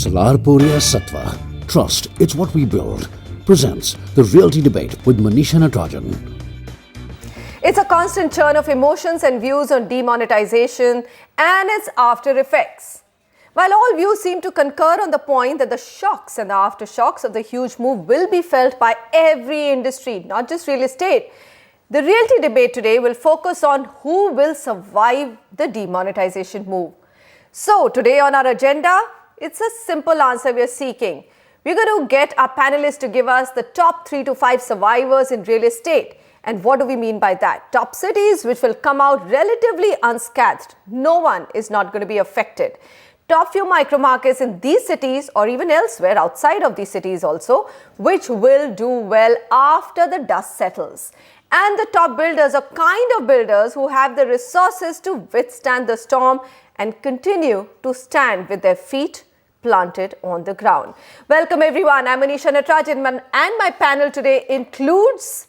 Salar Puriya Sattva. Trust, it's what we build. Presents the Realty Debate with Manisha Natarajan. It's a constant churn of emotions and views on demonetization and its after effects. While all views seem to concur on the point that the shocks and the aftershocks of the huge move will be felt by every industry, not just real estate, the Realty Debate today will focus on who will survive the demonetization move. So today on our agenda, it's a simple answer we are seeking. We're going to get our panelists to give us the top 3 to 5 survivors in real estate. And what do we mean by that? Top cities which will come out relatively unscathed. No one is not going to be affected. Top few micro markets in these cities or even elsewhere outside of these cities also, which will do well after the dust settles. And the top builders are kind of builders who have the resources to withstand the storm and continue to stand with their feet planted on the ground. Welcome everyone. I'm Manisha Natarajan and my panel today includes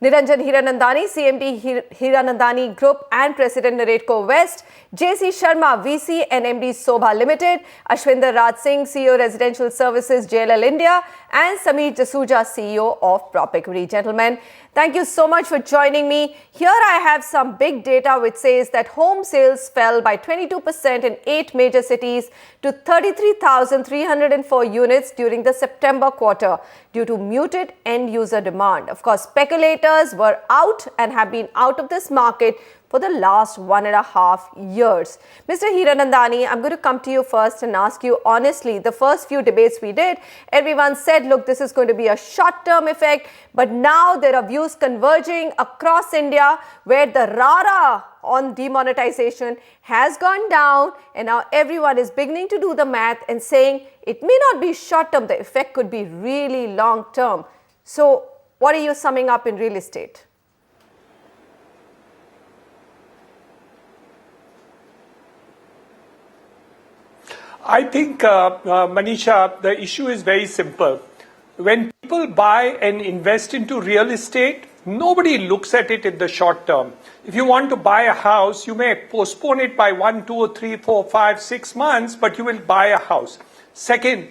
Niranjan Hiranandani, CMD Hiranandani Group and President Naredco West, JC Sharma, VC and MD Sobha Limited, Ashwinder Raj Singh, CEO Residential Services, JLL India, and Sameer Jasuja, CEO of Prop Equity. Gentlemen, thank you so much for joining me. Here I have some big data which says that home sales fell by 22% in 8 major cities to 33,304 units during the September quarter due to muted end-user demand. Of course, speculators were out and have been out of this market for the last 1.5 years. Mr. Hiranandani, I'm going to come to you first and ask you honestly, the first few debates we did, everyone said, look, this is going to be a short-term effect, but now there are views converging across India where the rara on demonetization has gone down and now everyone is beginning to do the math and saying it may not be short-term, the effect could be really long-term. So what are you summing up in real estate? I think, Manisha, the issue is very simple. When people buy and invest into real estate, nobody looks at it in the short term. If you want to buy a house, you may postpone it by 1, 2, 3, 4, 5, 6 months, but you will buy a house. Second,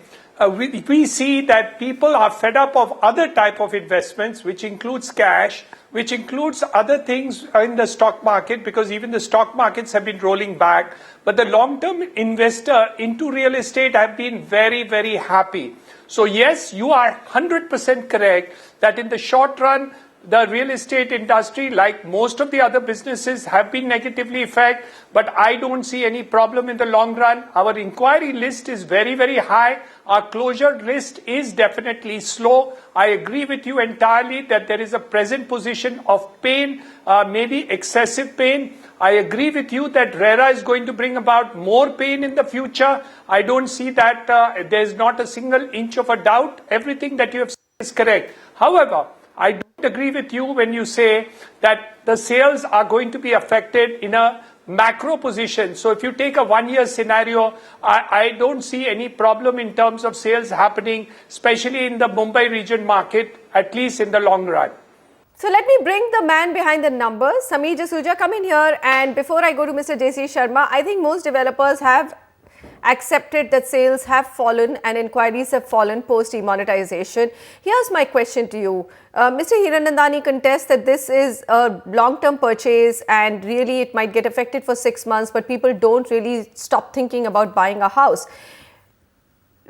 we see that people are fed up of other type of investments, which includes cash, which includes other things in the stock market, because even the stock markets have been rolling back. But the long-term investor into real estate have been very, very happy. So yes, you are 100% correct that in the short run, the real estate industry, like most of the other businesses, have been negatively affected, but I don't see any problem in the long run. Our inquiry list is very, very high. Our closure list is definitely slow. I agree with you entirely that there is a present position of pain, maybe excessive pain. I agree with you that RERA is going to bring about more pain in the future. I don't see that there's not a single inch of a doubt. Everything that you have said is correct. However, I don't agree with you when you say that the sales are going to be affected in a macro position. So if you take a 1-year scenario, I don't see any problem in terms of sales happening, especially in the Mumbai region market, at least in the long run. So let me bring the man behind the numbers. Sameer Jasuja, come in here. And before I go to Mr. JC Sharma, I think most developers have accepted that sales have fallen and inquiries have fallen post demonetization. Here's my question to you. Mr. Hiranandani contests that this is a long-term purchase and really it might get affected for 6 months, but people don't really stop thinking about buying a house.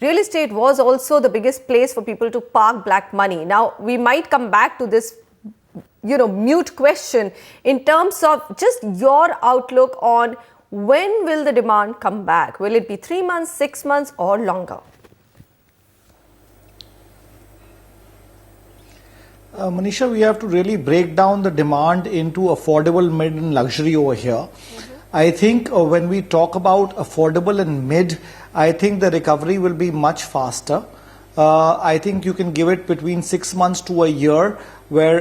Real estate was also the biggest place for people to park black money. Now, we might come back to this mute question in terms of just your outlook on when will the demand come back? Will it be 3 months, 6 months or longer? Manisha, we have to really break down the demand into affordable, mid and luxury over here. I think when we talk about affordable and mid, I think the recovery will be much faster. I think you can give it between 6 months to a year, where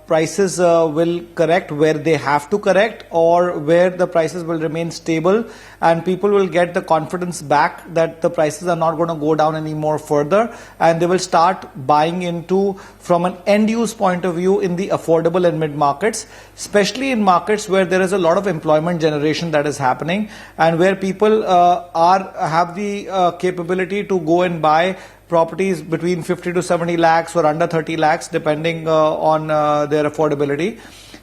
prices will correct where they have to correct, or where the prices will remain stable and people will get the confidence back that the prices are not going to go down anymore further, and they will start buying into, from an end use point of view, in the affordable and mid markets, especially in markets where there is a lot of employment generation that is happening, and where people have the capability to go and buy properties between 50 to 70 lakhs or under 30 lakhs depending on their affordability.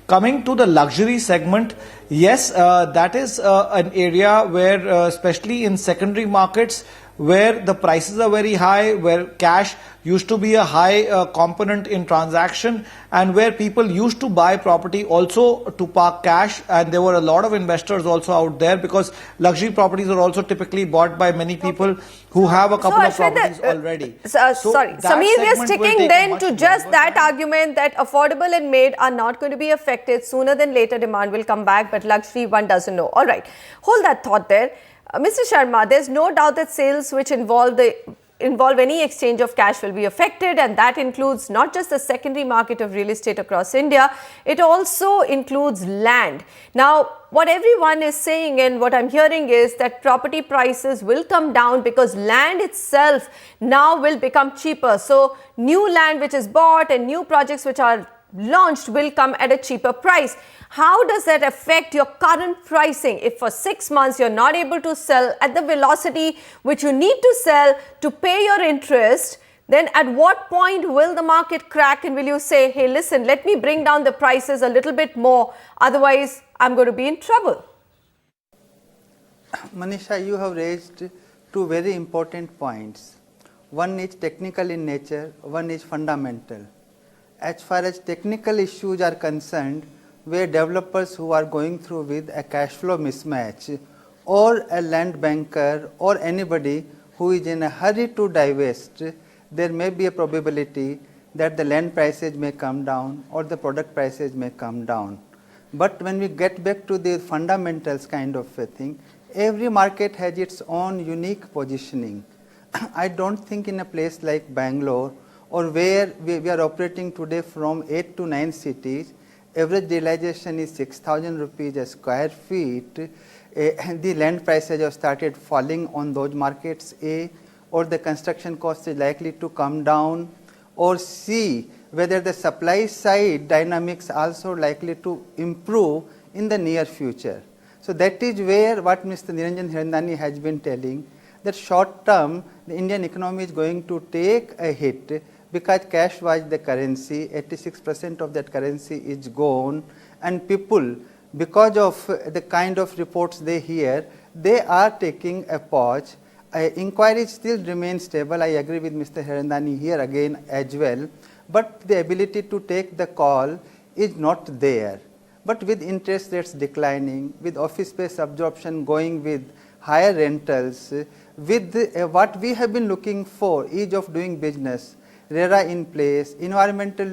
Coming to the luxury segment, yes, that is an area where especially in secondary markets where the prices are very high, where cash used to be a high component in transaction, and where people used to buy property also to park cash, and there were a lot of investors also out there, because luxury properties are also typically bought by many people who have a couple of properties already. Sorry, Sameer, we are sticking then to just that argument that affordable and mid are not going to be affected. Sooner than later demand will come back, but luxury, one doesn't know. All right, hold that thought there. Mr. Sharma, there's no doubt that sales which involve any exchange of cash will be affected, and that includes not just the secondary market of real estate across India, it also includes land. Now, what everyone is saying and what I'm hearing is that property prices will come down because land itself now will become cheaper. So, new land which is bought and new projects which are launched will come at a cheaper price. How does that affect your current pricing? If for 6 months you're not able to sell at the velocity which you need to sell to pay your interest, then at what point will the market crack and will you say, hey, listen, let me bring down the prices a little bit more, otherwise I'm going to be in trouble? Manisha, you have raised two very important points. One is technical in nature, one is fundamental. As far as technical issues are concerned, where developers who are going through with a cash flow mismatch, or a land banker, or anybody who is in a hurry to divest, there may be a probability that the land prices may come down or the product prices may come down. But when we get back to the fundamentals kind of a thing, every market has its own unique positioning. I don't think in a place like Bangalore, or where we are operating today from 8 to 9 cities, average realization is 6,000 rupees a square feet. The land prices have started falling on those markets, A, or the construction cost is likely to come down, or C, whether the supply side dynamics also likely to improve in the near future. So that is where what Mr. Niranjan Hirandani has been telling, that short term the Indian economy is going to take a hit, because cash was the currency, 86% of that currency is gone, and people, because of the kind of reports they hear, they are taking a pause. Inquiries still remain stable. I agree with Mr. Hirandani here again as well, but the ability to take the call is not there. But with interest rates declining, with office space absorption going with higher rentals, with what we have been looking for, ease of doing business, RERA in place, environmental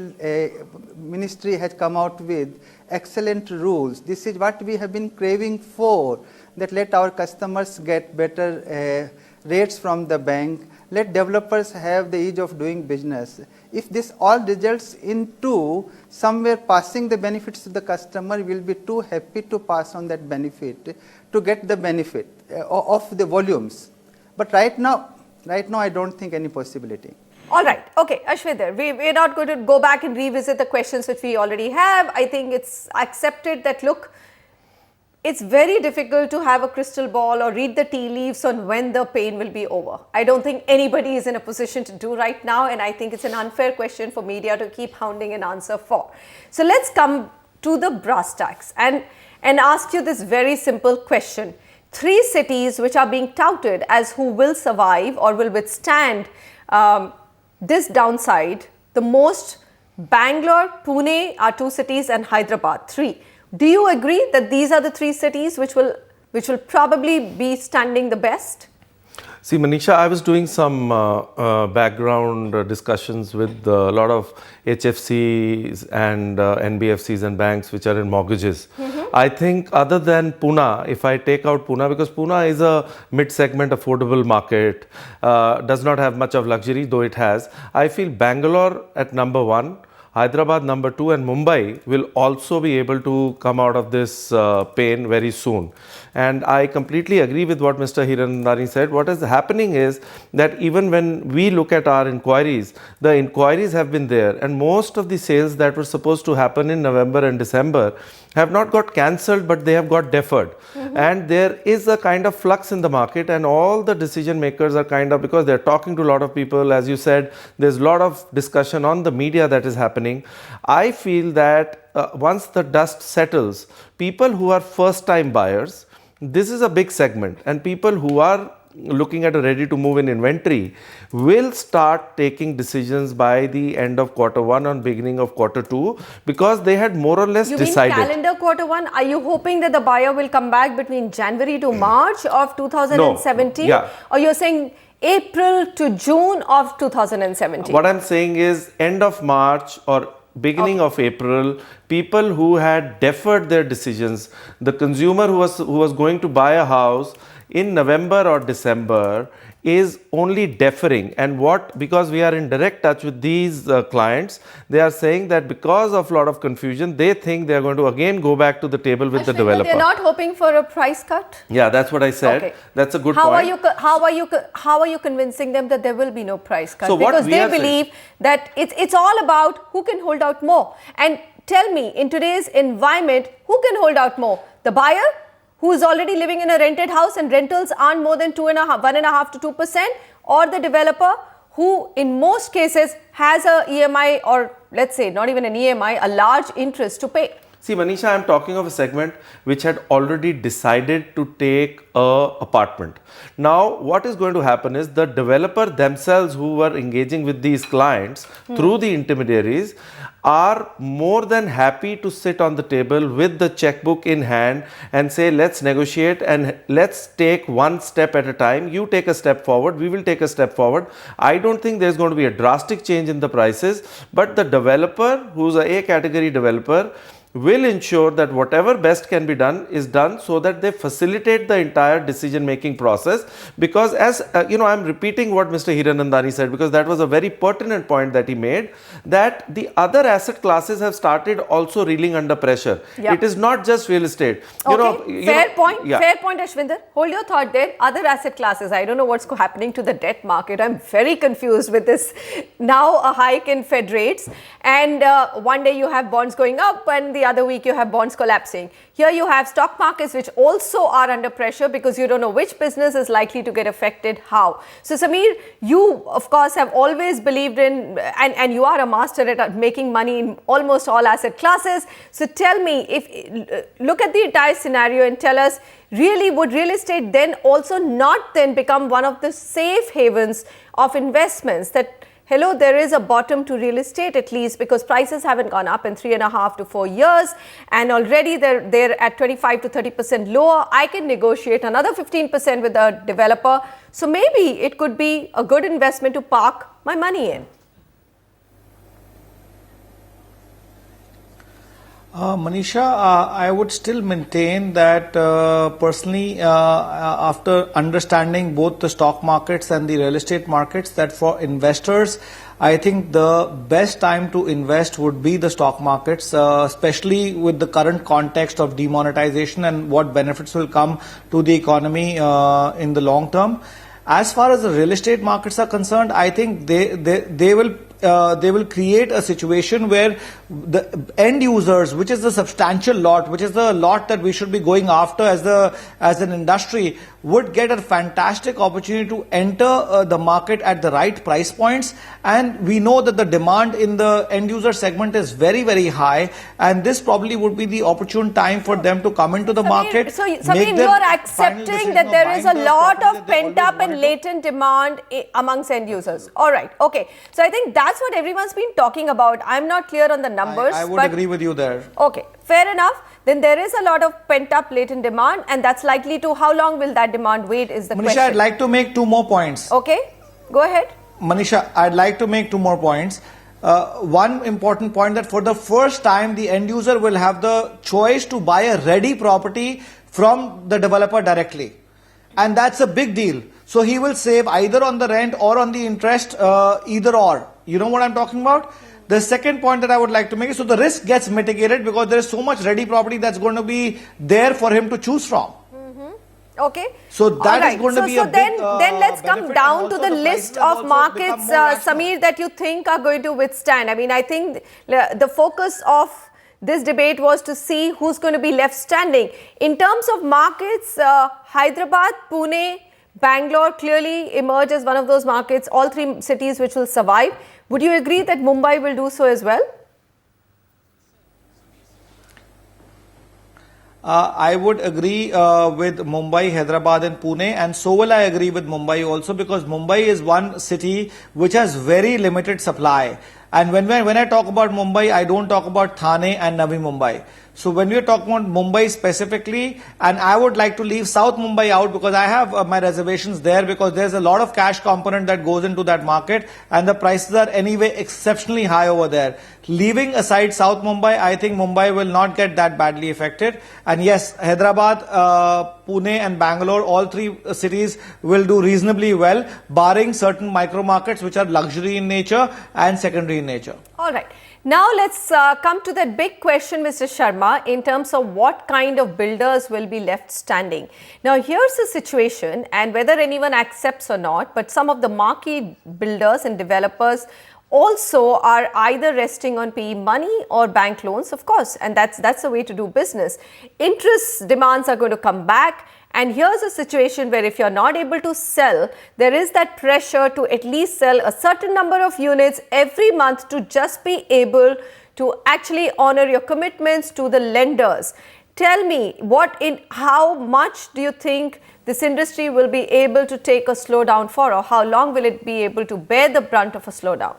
ministry has come out with excellent rules. This is what we have been craving for, that let our customers get better rates from the bank, let developers have the ease of doing business. If this all results into somewhere passing the benefits to the customer, we will be too happy to pass on that benefit, to get the benefit of the volumes. But right now I don't think any possibility. All right. Okay, Ashwin, we're not going to go back and revisit the questions which we already have. I think it's accepted that, look, it's very difficult to have a crystal ball or read the tea leaves on when the pain will be over. I don't think anybody is in a position to do right now, and I think it's an unfair question for media to keep hounding an answer for. So let's come to the brass tacks and ask you this very simple question. 3 cities which are being touted as who will survive or will withstand this downside, the most, Bangalore, Pune are 2 cities and Hyderabad 3. Do you agree that these are the 3 cities which will probably be standing the best? See, Manisha, I was doing some background discussions with a lot of HFCs and NBFCs and banks which are in mortgages. I think other than Pune, if I take out Pune, because Pune is a mid-segment affordable market, does not have much of luxury, though it has. I feel Bangalore at number 1, Hyderabad number 2 and Mumbai will also be able to come out of this pain very soon. And I completely agree with what Mr. Hiranandani said. What is happening is that even when we look at our inquiries, the inquiries have been there, and most of the sales that were supposed to happen in November and December have not got cancelled, but they have got deferred. And there is a kind of flux in the market, and all the decision makers are kind of, because they're talking to a lot of people, as you said, there's a lot of discussion on the media that is happening. I feel that once the dust settles, people who are first time buyers, this is a big segment, and people who are looking at a ready to move in inventory will start taking decisions by the end of quarter 1 or beginning of quarter 2, because they had more or less decided. You mean calendar quarter 1? Are you hoping that the buyer will come back between January to March of 2017? No, yeah. Or you're saying April to June of 2017? What I'm saying is end of March or beginning of April, people who had deferred their decisions, the consumer who was going to buy a house in November or December is only deferring. And because we are in direct touch with these clients, they are saying that because of a lot of confusion, they think they are going to again go back to the table with the developer. They're not hoping for a price cut? Yeah, that's what I said. Okay. That's a good point. How are you convincing them that there will be no price cut? So because they believe that it's all about who can hold out more. And tell me, in today's environment, who can hold out more? The buyer, who is already living in a rented house and rentals aren't more than 1.5 to 2%, or the developer who in most cases has a EMI, or let's say not even an EMI, a large interest to pay. See, Manisha, I am talking of a segment which had already decided to take an apartment. Now, what is going to happen is the developer themselves who were engaging with these clients through the intermediaries are more than happy to sit on the table with the checkbook in hand and say, let's negotiate and let's take one step at a time. You take a step forward, we will take a step forward. I don't think there's going to be a drastic change in the prices, but the developer, who's a A category developer, will ensure that whatever best can be done is done, so that they facilitate the entire decision making process. Because as I'm repeating what Mr. Hiranandani said, because that was a very pertinent point that he made, that the other asset classes have started also reeling under pressure. Yep. It is not just real estate. Fair point, Ashwinder. Hold your thought there. Other asset classes, I don't know what's happening to the debt market. I'm very confused with this. Now a hike in Fed rates, and one day you have bonds going up and the other week you have bonds collapsing. Here you have stock markets which also are under pressure, because you don't know which business is likely to get affected how. So Samir, you of course have always believed in, and you are a master at making money in almost all asset classes. So tell me, look at the entire scenario and tell us, really, would real estate then also not then become one of the safe havens of investments? That hello, there is a bottom to real estate, at least, because prices haven't gone up in 3.5 to 4 years, and already they're at 25 to 30% lower. I can negotiate another 15% with a developer. So maybe it could be a good investment to park my money in. Manisha, I would still maintain that personally, after understanding both the stock markets and the real estate markets, that for investors, I think the best time to invest would be the stock markets, especially with the current context of demonetization and what benefits will come to the economy in the long term. As far as the real estate markets are concerned, I think they will create a situation where the end users, which is the substantial lot, which is the lot that we should be going after as an industry, would get a fantastic opportunity to enter the market at the right price points. And we know that the demand in the end user segment is very, very high, and this probably would be the opportune time for them to come into the market. So Samir, you are accepting that there is a lot of pent up and latent demand amongst end users. All right, okay. So I think that's what everyone's been talking about. I'm not clear on the numbers. I would agree with you there. Okay, fair enough. Then there is a lot of pent up latent demand, and that's likely to, how long will that demand wait is the Manisha, question. I'd like to make 2 more points. Okay, go ahead. Manisha, I'd like to make 2 more points. One important point, that for the first time, the end user will have the choice to buy a ready property from the developer directly. And that's a big deal. So he will save either on the rent or on the interest, either or. You know what I'm talking about? The second point that I would like to make is, so the risk gets mitigated because there is so much ready property that's going to be there for him to choose from. Okay. So that is going to be a then, big then let's come benefit, down and to also the the list prices have of also markets, become more rational. Sameer, that you think are going to withstand. I mean, I think the focus of this debate was to see who's going to be left standing. In terms of markets, Hyderabad, Pune, Bangalore clearly emerge as one of those markets, all three cities which will survive. Would you agree that Mumbai will do so as well? I would agree with Mumbai, Hyderabad and Pune, and so will I agree with Mumbai also, because Mumbai is one city which has very limited supply. And when I talk about Mumbai, I don't talk about Thane and Navi Mumbai. So when we're talking about Mumbai specifically, and I would like to leave South Mumbai out because I have my reservations there, because there's a lot of cash component that goes into that market and the prices are anyway exceptionally high over there. Leaving aside South Mumbai, I think Mumbai will not get that badly affected. And yes, Hyderabad, Pune and Bangalore, all three cities will do reasonably well, barring certain micro markets which are luxury in nature and secondary in nature. All right. Now let's come to that big question, Mr. Sharma, in terms of what kind of builders will be left standing. Now here's the situation, and whether anyone accepts or not, but some of the marquee builders and developers also are either resting on PE money or bank loans, of course, and that's the way to do business. Interest demands are going to come back. And here's a situation where if you're not able to sell, there is that pressure to at least sell a certain number of units every month to just be able to actually honor your commitments to the lenders. Tell me, how much do you think this industry will be able to take a slowdown for, or how long will it be able to bear the brunt of a slowdown?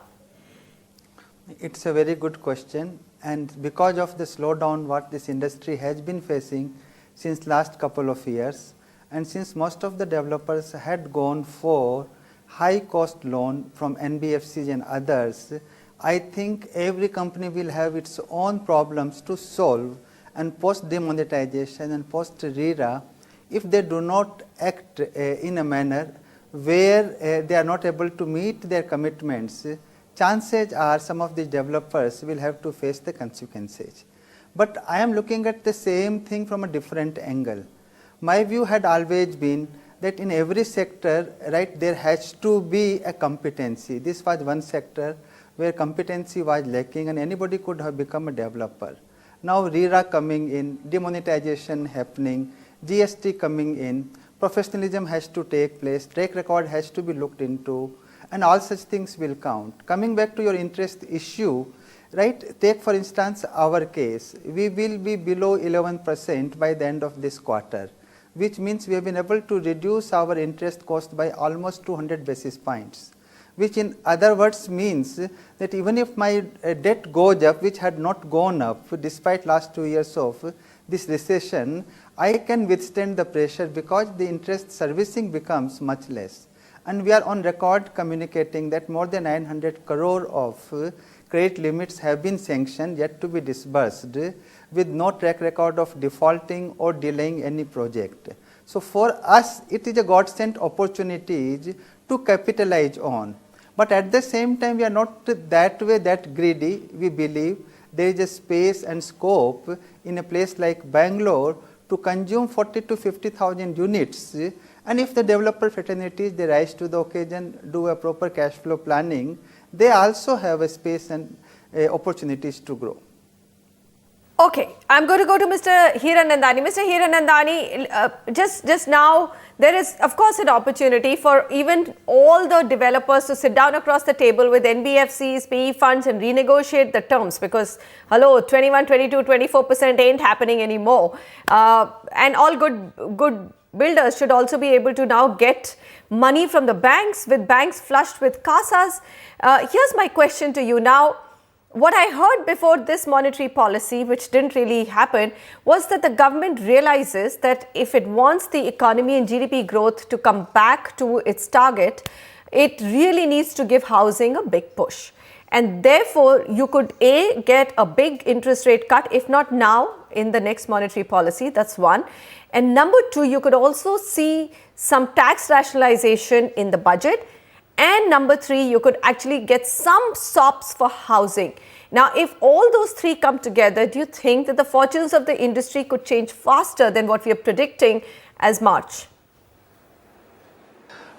It's a very good question, and because of the slowdown what this industry has been facing since last couple of years, and since most of the developers had gone for high cost loan from NBFCs and others, I think every company will have its own problems to solve, and post demonetization and post RERA, if they do not act in a manner where they are not able to meet their commitments, chances are some of these developers will have to face the consequences. But I am looking at the same thing from a different angle. My view had always been that in every sector, right, there has to be a competency. This was one sector where competency was lacking and anybody could have become a developer. Now RERA coming in, demonetization happening, GST coming in, professionalism has to take place, track record has to be looked into, and all such things will count. Coming back to your interest issue, right, take for instance our case, we will be below 11% by the end of this quarter, which means we have been able to reduce our interest cost by almost 200 basis points, which in other words means that even if my debt goes up, which had not gone up despite last 2 years of this recession, I can withstand the pressure because the interest servicing becomes much less. And we are on record communicating that more than 900 crore of credit limits have been sanctioned yet to be disbursed, with no track record of defaulting or delaying any project. So for us, it is a godsend opportunity to capitalize on. But at the same time, we are not that greedy. We believe there is a space and scope in a place like Bangalore to consume 40 to 50,000 units. And if the developer fraternities, they rise to the occasion, do a proper cash flow planning, they also have a space and opportunities to grow. Okay, I'm going to go to Mr. Hiranandani. Mr. Hiranandani, just now, there is of course an opportunity for even all the developers to sit down across the table with NBFCs, PE funds and renegotiate the terms, because hello, 21, 22, 24% ain't happening anymore. And all good builders should also be able to now get money from the banks, with banks flushed with CASAs. Here's my question to you now. What I heard before this monetary policy, which didn't really happen, was that the government realizes that if it wants the economy and GDP growth to come back to its target, it really needs to give housing a big push. And therefore, you could A, get a big interest rate cut, if not now, in the next monetary policy. That's one. And number two, you could also see some tax rationalization in the budget. and number 3, you could actually get some SOPs for housing. Now, if all those 3 come together, do you think that the fortunes of the industry could change faster than what we are predicting as March?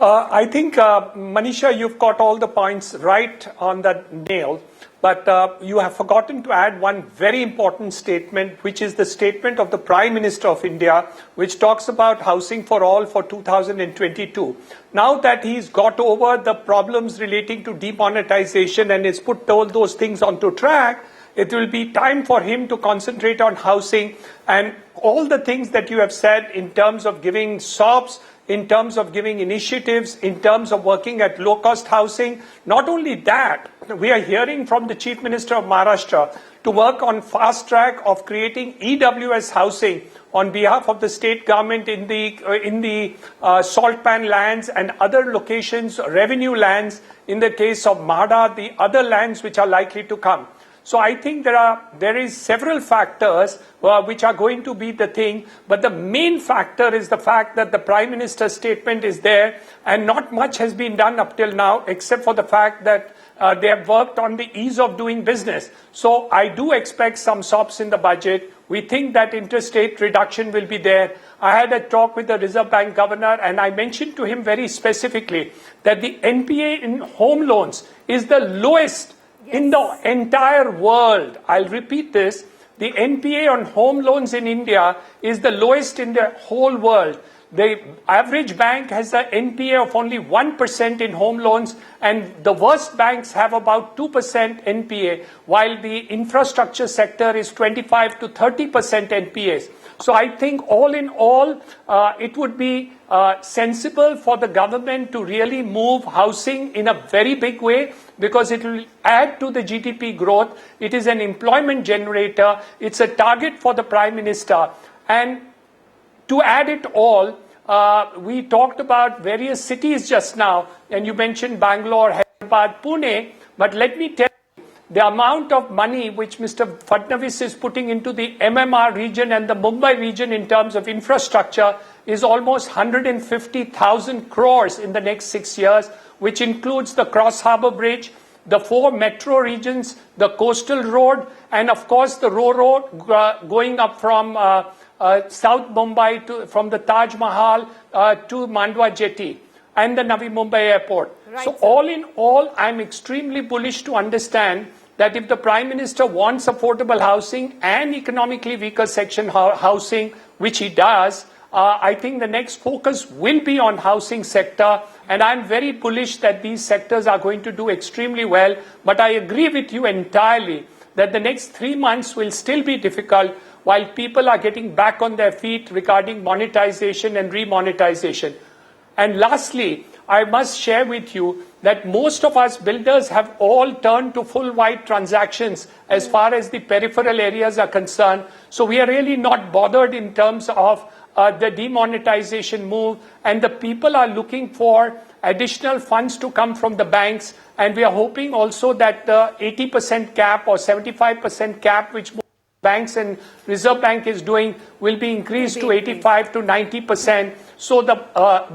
I think, Manisha, you've got all the points right on the nail, but you have forgotten to add one very important statement, which is the statement of the Prime Minister of India, which talks about housing for all for 2022. Now that he's got over the problems relating to demonetization and has put all those things onto track, it will be time for him to concentrate on housing and all the things that you have said in terms of giving SOPs, in terms of giving initiatives, in terms of working at low-cost housing. Not only that, we are hearing from the Chief Minister of Maharashtra to work on fast track of creating EWS housing on behalf of the state government in the salt pan lands and other locations, revenue lands, in the case of Mahada, the other lands which are likely to come. So I think there is several factors which are going to be the thing, but the main factor is the fact that the Prime Minister's statement is there and not much has been done up till now except for the fact that they have worked on the ease of doing business. So I do expect some SOPs in the budget. We think that interest rate reduction will be there. I had a talk with the Reserve Bank governor and I mentioned to him very specifically that the NPA in home loans is the lowest in the entire world. I'll repeat this. The NPA on home loans in India is the lowest in the whole world. The average bank has an NPA of only 1% in home loans, and the worst banks have about 2% NPA, while the infrastructure sector is 25 to 30% NPAs. So I think all in all, it would be sensible for the government to really move housing in a very big way because it will add to the GDP growth. It is an employment generator. It's a target for the Prime Minister. And to add it all, we talked about various cities just now, and you mentioned Bangalore, Hyderabad, Pune, but let me tell you, the amount of money which Mr. Fadnavis is putting into the MMR region and the Mumbai region in terms of infrastructure is almost 150,000 crores in the next 6 years, which includes the Cross Harbour Bridge, the 4 metro regions, the coastal road, and of course the road going up from South Mumbai from the Taj Mahal to Mandwa Jetty and the Navi Mumbai Airport. Right, so sir. all in all, I'm extremely bullish to understand that if the Prime Minister wants affordable housing and economically weaker section housing, which he does, I think the next focus will be on housing sector, and I'm very bullish that these sectors are going to do extremely well. But I agree with you entirely that the next 3 months will still be difficult while people are getting back on their feet regarding monetization and remonetization. And lastly, I must share with you that most of us builders have all turned to full white transactions as far as the peripheral areas are concerned. So we are really not bothered in terms of the demonetization move, and the people are looking for additional funds to come from the banks, and we are hoping also that the 80% cap or 75% cap which banks and Reserve Bank is doing will be increased to 85 to 90%. So the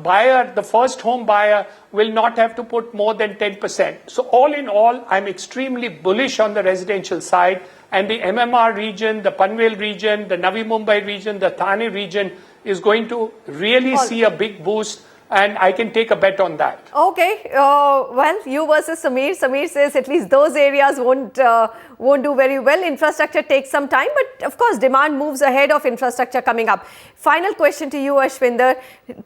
buyer, the first home buyer, will not have to put more than 10%. So all in all, I'm extremely bullish on the residential side, and the MMR region, the Panvel region, the Navi Mumbai region, the Thane region is going to really see a big boost, and I can take a bet on that. Okay, well, you versus Samir. Samir says at least those areas won't do very well. Infrastructure takes some time, but of course demand moves ahead of infrastructure coming up. Final question to you, Ashwinder.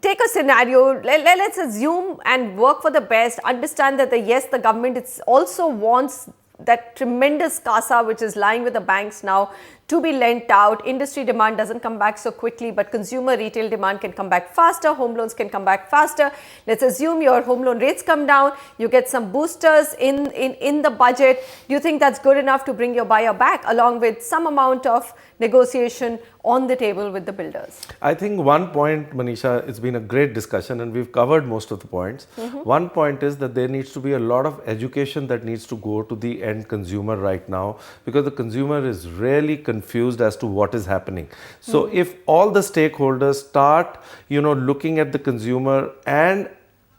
Take a scenario. Let's assume and work for the best. Understand that the government also wants that tremendous CASA which is lying with the banks now to be lent out. Industry demand doesn't come back so quickly, but consumer retail demand can come back faster. Home loans can come back faster. Let's assume your home loan rates come down. You get some boosters in the budget. Do you think that's good enough to bring your buyer back along with some amount of negotiation on the table with the builders? I think one point, Manisha, it's been a great discussion and we've covered most of the points. One point is that there needs to be a lot of education that needs to go to the end consumer right now, because the consumer is really confused as to what is happening. So if all the stakeholders start, looking at the consumer and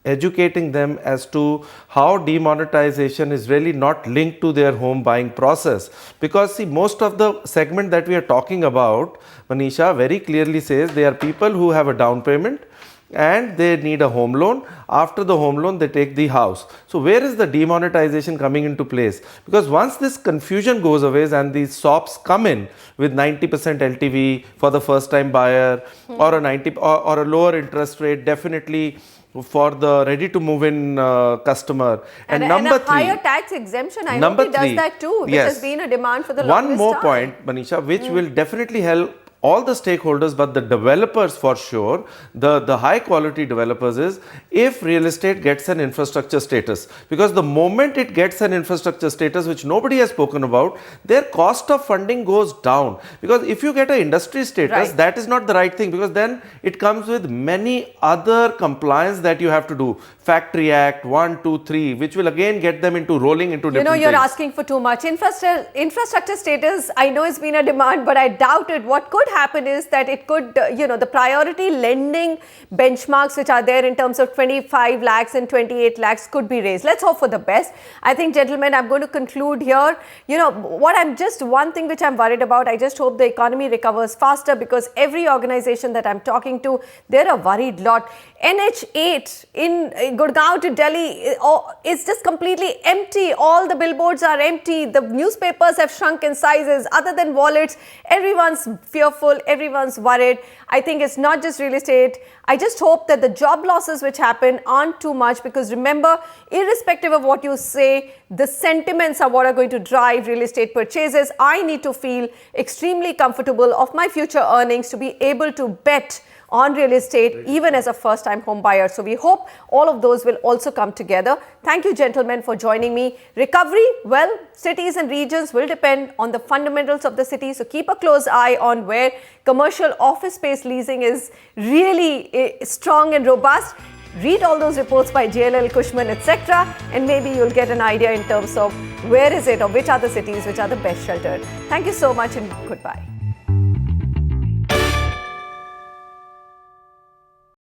educating them as to how demonetization is really not linked to their home buying process. Because see, most of the segment that we are talking about, Manisha, very clearly says they are people who have a down payment and they need a home loan. After the home loan, they take the house. So where is the demonetization coming into place? Because once this confusion goes away and these SOPs come in with 90% LTV for the first time buyer, or a 90 or a lower interest rate, definitely for the ready to move in customer. And number a higher three, tax exemption, I hope number he does three, that too, which yes. has been a demand for the One longest more time. point, Manisha, which will definitely help all the stakeholders, but the developers for sure, the high quality developers, is if real estate gets an infrastructure status. Because the moment it gets an infrastructure status, which nobody has spoken about, their cost of funding goes down. Because if you get an industry status, Right. that is not the right thing, because then it comes with many other compliance that you have to do. Factory Act 1, 2, 3, which will again get them into rolling into different You're things. asking for too much. Infrastructure status, I know it's been a demand, but I doubt it. What could happen is that it could, the priority lending benchmarks which are there in terms of 25 lakhs and 28 lakhs could be raised. Let's hope for the best. I think, gentlemen, I'm going to conclude here. One thing which I'm worried about, I just hope the economy recovers faster, because every organization that I'm talking to, they're a worried lot. NH8 in Gurgaon to Delhi is just completely empty. All the billboards are empty. The newspapers have shrunk in sizes. Other than wallets, everyone's fearful, everyone's worried. I think it's not just real estate. I just hope that the job losses which happen aren't too much, because remember, irrespective of what you say, the sentiments are what are going to drive real estate purchases. I need to feel extremely comfortable of my future earnings to be able to bet on real estate, even as a first-time home buyer. So we hope all of those will also come together. Thank you, gentlemen, for joining me. Recovery, well, cities and regions will depend on the fundamentals of the city. So keep a close eye on where commercial office space leasing is really strong and robust. Read all those reports by JLL, Cushman, etc. and maybe you'll get an idea in terms of where is it or which are the cities which are the best sheltered. Thank you so much and goodbye.